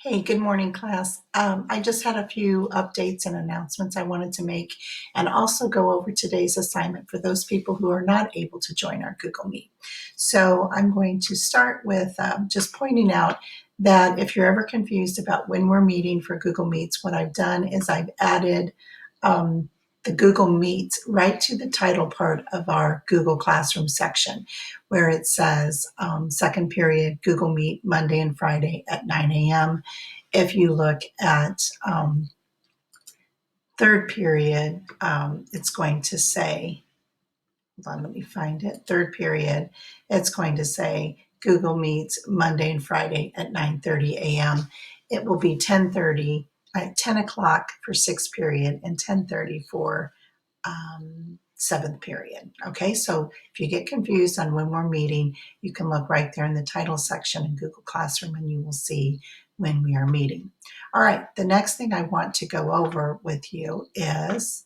Hey, good morning, class. I just had a few updates and announcements I wanted to make and also go over today's assignment for those people who are not able to join our Google Meet. So I'm going to start with just pointing out that if you're ever confused about when we're meeting for Google Meets, what I've done is I've added the Google Meets right to the title part of our Google Classroom section where it says second period Google Meet Monday and Friday at 9 a.m. If you look at third period, it's going to say, hold on, let me find it. Third period, it's going to say Google Meets Monday and Friday at 9:30 a.m. It will be 10:30 at 10 o'clock for sixth period and 10:30 for seventh period. Okay, so if you get confused on when we're meeting, you can look right there in the title section in Google Classroom and you will see when we are meeting. All right, the next thing I want to go over with you is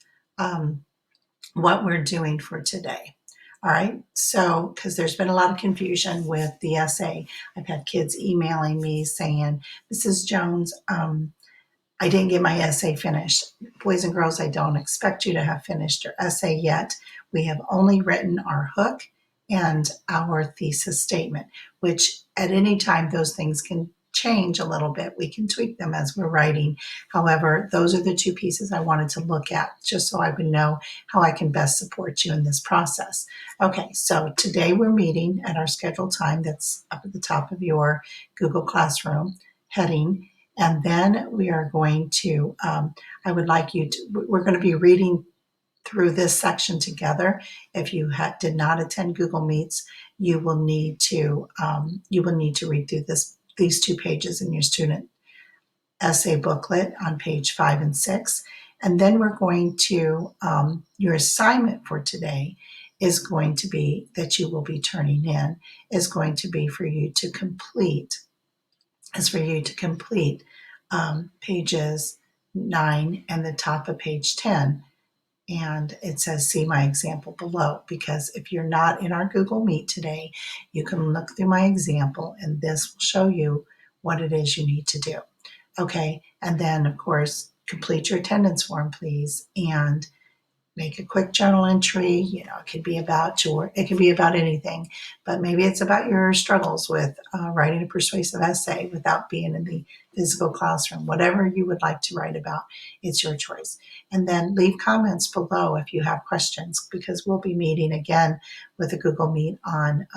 what we're doing for today. All right, so because there's been a lot of confusion with the essay. I've had kids emailing me saying, Mrs. Jones, I didn't get my essay finished. Boys and girls, I don't expect you to have finished your essay yet. We have only written our hook and our thesis statement, which at any time those things can change a little bit. We can tweak them as we're writing. However, those are the two pieces I wanted to look at just so I would know how I can best support you in this process. Okay, so today we're meeting at our scheduled time that's up at the top of your Google Classroom heading. And then we are going to, I would like you to, we're going to be reading through this section together. If you did not attend Google Meets, you will need to read through these 2 pages in your student essay booklet on page 5 and 6. And then we're going to, your assignment for today is going to be, that you will be turning in, is going to be for you to complete pages 9 and the top of page 10. And it says, see my example below, because if you're not in our Google Meet today, you can look through my example and this will show you what it is you need to do. Okay, and then of course, complete your attendance form, please, and make a quick journal entry. It could be about anything, but maybe it's about your struggles with writing a persuasive essay without being in the physical classroom. Whatever you would like to write about, it's your choice. And then leave comments below if you have questions, because we'll be meeting again with a Google Meet on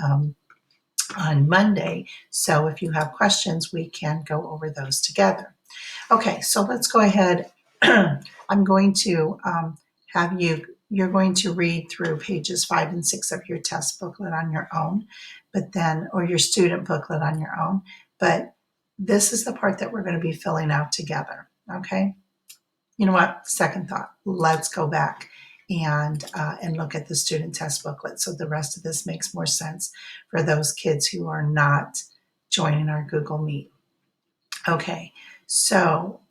Monday. So if you have questions, we can go over those together. Okay, so let's go ahead. I'm going to you're going to read through pages 5 and 6 of your test booklet on your own, or your student booklet on your own. But this is the part that we're going to be filling out together. Okay. You know what? Second thought. Let's go back and look at the student test booklet. So the rest of this makes more sense for those kids who are not joining our Google Meet. Okay. So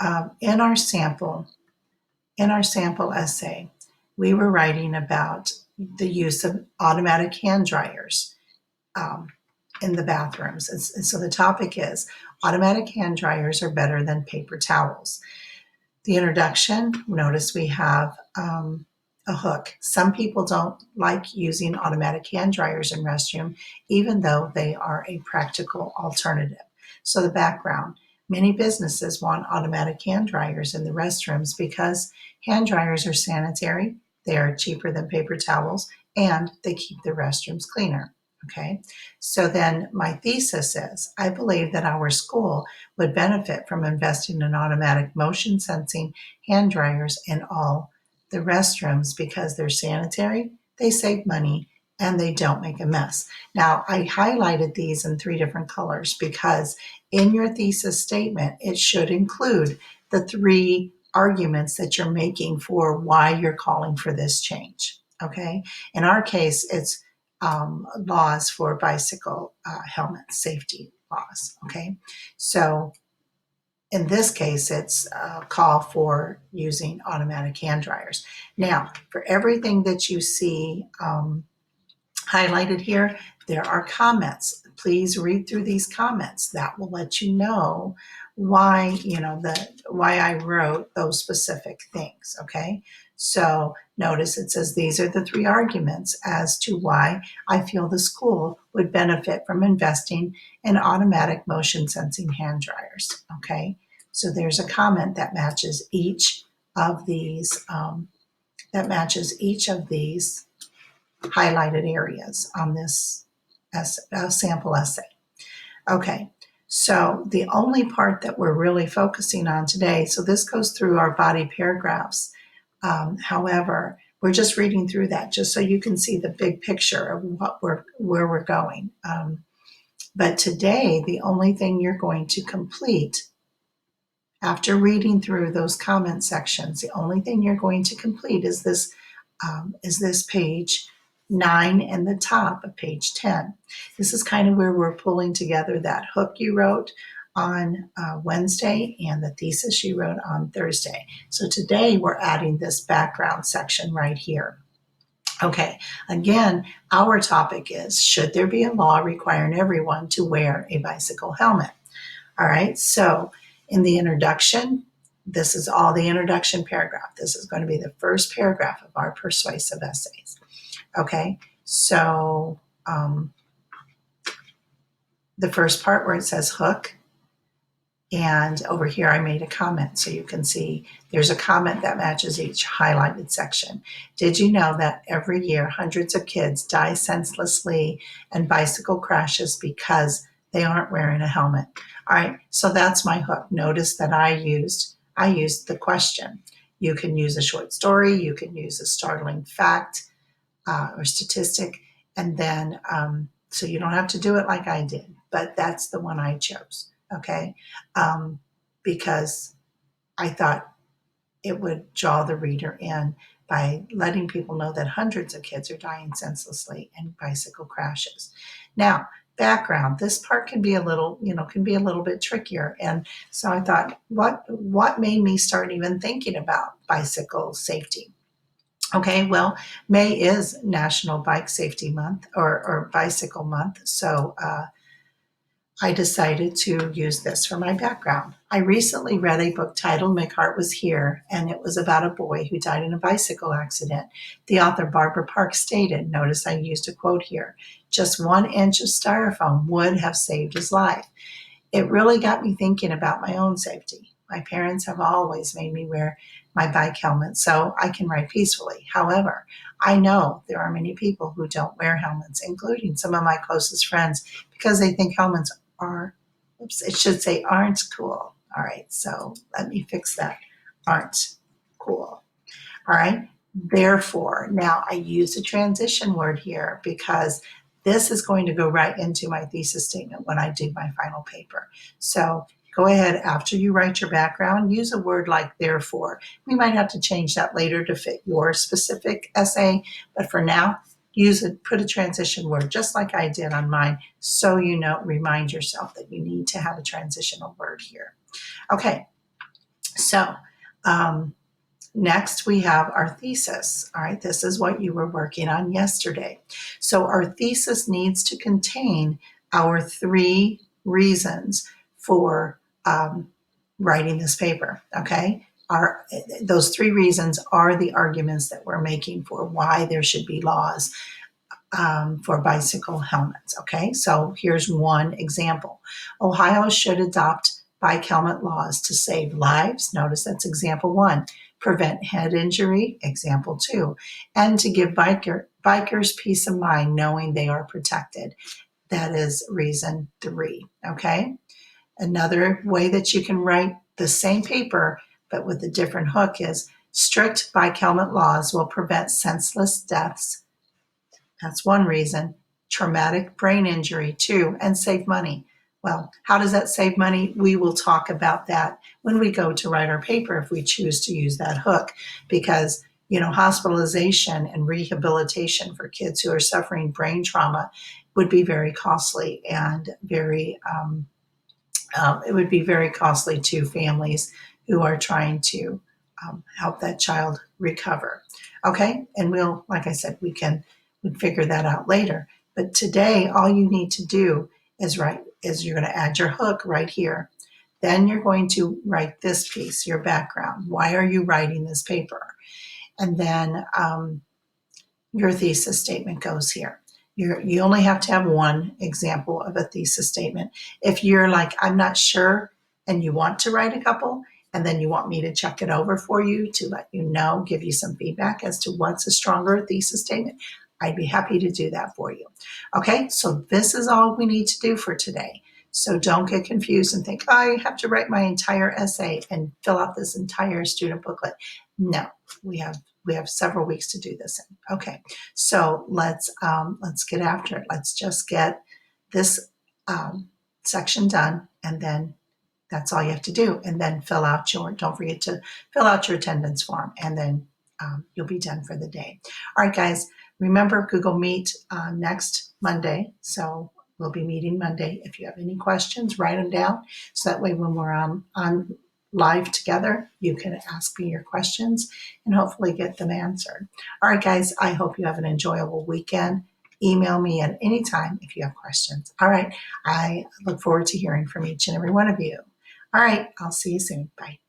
in our sample essay, we were writing about the use of automatic hand dryers in the bathrooms. And so the topic is automatic hand dryers are better than paper towels. The introduction, notice we have a hook. Some people don't like using automatic hand dryers in restroom, even though they are a practical alternative. So the background, many businesses want automatic hand dryers in the restrooms because hand dryers are sanitary, they are cheaper than paper towels, and they keep the restrooms cleaner. Okay, so then my thesis is, I believe that our school would benefit from investing in automatic motion sensing hand dryers in all the restrooms because they're sanitary, they save money, and they don't make a mess. Now, I highlighted these in 3 different colors because in your thesis statement, it should include the 3 arguments that you're making for why you're calling for this change. Okay, in our case, it's laws for bicycle helmet safety laws. Okay, so in this case, it's a call for using automatic hand dryers. Now, for everything that you see highlighted here, there are comments. Please read through these comments. That will let you know why, why I wrote those specific things. Okay. So notice it says these are the three arguments as to why I feel the school would benefit from investing in automatic motion sensing hand dryers. Okay. So there's a comment that matches each of these, highlighted areas on this sample essay. Okay, so the only part that we're really focusing on today, so this goes through our body paragraphs. However, we're just reading through that just so you can see the big picture of where we're going. But today, the only thing you're going to complete after reading through those comment sections, the only thing you're going to complete is this page 9 and the top of page 10. This is kind of where we're pulling together that hook you wrote on Wednesday and the thesis you wrote on Thursday. So today we're adding this background section right here. Okay, again, our topic is, should there be a law requiring everyone to wear a bicycle helmet? All right, so in the introduction, this is all the introduction paragraph. This is going to be the first paragraph of our persuasive essays. Okay, so the first part where it says hook, and over here I made a comment so you can see there's a comment that matches each highlighted section. Did you know that every year hundreds of kids die senselessly in bicycle crashes because they aren't wearing a helmet? All right, so that's my hook. Notice that I used the question. You can use a short story, you can use a startling fact or statistic, and then so you don't have to do it like I did, but that's the one I chose. Okay, because I thought it would draw the reader in by letting people know that hundreds of kids are dying senselessly in bicycle crashes. Now, background, this part can be a little bit trickier. And so I thought, what made me start even thinking about bicycle safety? Okay, well, May is National Bike Safety Month or Bicycle Month. So I decided to use this for my background. I recently read a book titled My Heart Was Here, and it was about a boy who died in a bicycle accident. The author, Barbara Park, stated, notice I used a quote here, just 1 inch of styrofoam would have saved his life. It really got me thinking about my own safety. My parents have always made me wear my bike helmet so I can ride peacefully. However, I know there are many people who don't wear helmets, including some of my closest friends, because they think helmets aren't cool. All right, so let me fix that. Aren't cool. All right, therefore, now I use a transition word here because this is going to go right into my thesis statement when I do my final paper. So go ahead, after you write your background, use a word like therefore. We might have to change that later to fit your specific essay, but for now, put a transition word just like I did on mine, so remind yourself that you need to have a transitional word here. Okay, so next we have our thesis. All right, this is what you were working on yesterday. So our thesis needs to contain our 3 reasons for writing this paper. Okay, those 3 reasons are the arguments that we're making for why there should be laws for bicycle helmets. Okay, so here's one example. Ohio should adopt bike helmet laws to save lives. Notice that's example 1. Prevent head injury, example 2. And to give bikers peace of mind knowing they are protected. That is reason 3. Okay, another way that you can write the same paper but with a different hook is strict bike helmet laws will prevent senseless deaths. That's one reason. Traumatic brain injury, 2, and save money. Well, how does that save money? We will talk about that when we go to write our paper if we choose to use that hook, because hospitalization and rehabilitation for kids who are suffering brain trauma would be very costly and it would be very costly to families who are trying to help that child recover. Okay, and like I said, we'd figure that out later. But today, all you need to do is you're going to add your hook right here. Then you're going to write this piece, your background. Why are you writing this paper? And then your thesis statement goes here. You only have to have one example of a thesis statement. If you're like, I'm not sure, and you want to write a couple, and then you want me to check it over for you to let you know, give you some feedback as to what's a stronger thesis statement, I'd be happy to do that for you. Okay, so this is all we need to do for today. So don't get confused and think, oh, I have to write my entire essay and fill out this entire student booklet. No, we have several weeks to do this in. Okay, so let's get after it. Let's just get this section done, and then that's all you have to do. And then don't forget to fill out your attendance form, and then you'll be done for the day. All right, guys, remember Google Meet next Monday. So we'll be meeting Monday. If you have any questions, write them down. So that way when we're on live together, you can ask me your questions and hopefully get them answered. All right, guys, I hope you have an enjoyable weekend. Email me at any time if you have questions. All right, I look forward to hearing from each and every one of you. All right, I'll see you soon. Bye.